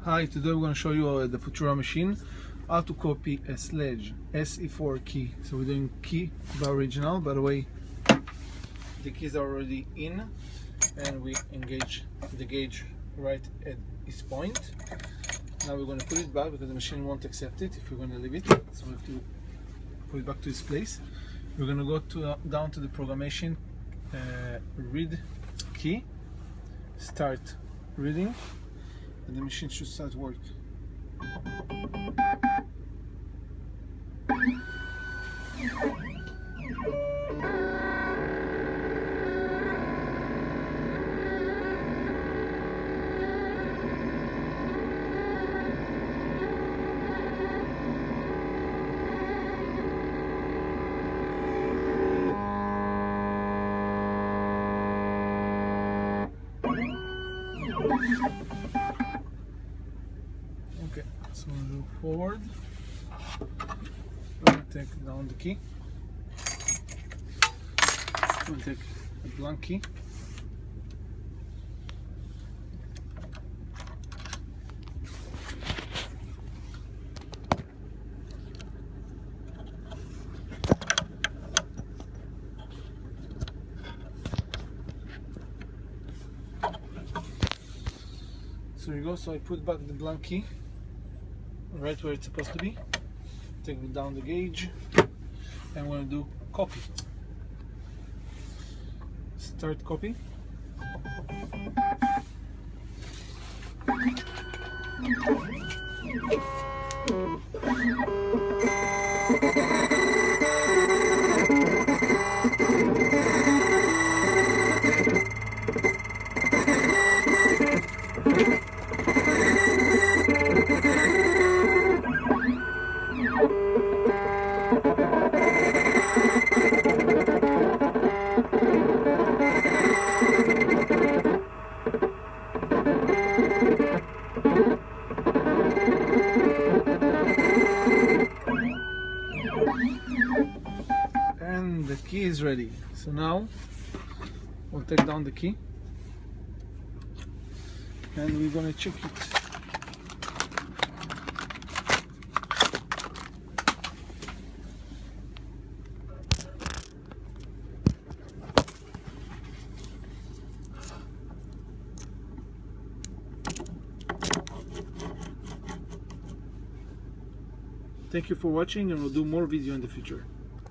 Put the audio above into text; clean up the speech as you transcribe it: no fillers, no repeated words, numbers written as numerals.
Hi, today we're going to show you the Futura machine, how to copy a Schlage SE4 key. So we're doing key the original. By the way, the keys are already in and we engage the gauge right at its point. Now we're going to put it back because the machine won't accept it if we're going to leave it. So we have to put it back to its place. We're going to go down to the programmation, read key, start reading, and the machine should start work. Okay, so we'll move forward. We'll take down the key. We'll take a blank key. So you go, so I put back the blank key right where it's supposed to be. Take down the gauge and we're going to do copy. Start copy. And the key is ready. So now we'll take down the key and we're going to check it. Thank you for watching, and we'll do more video in the future.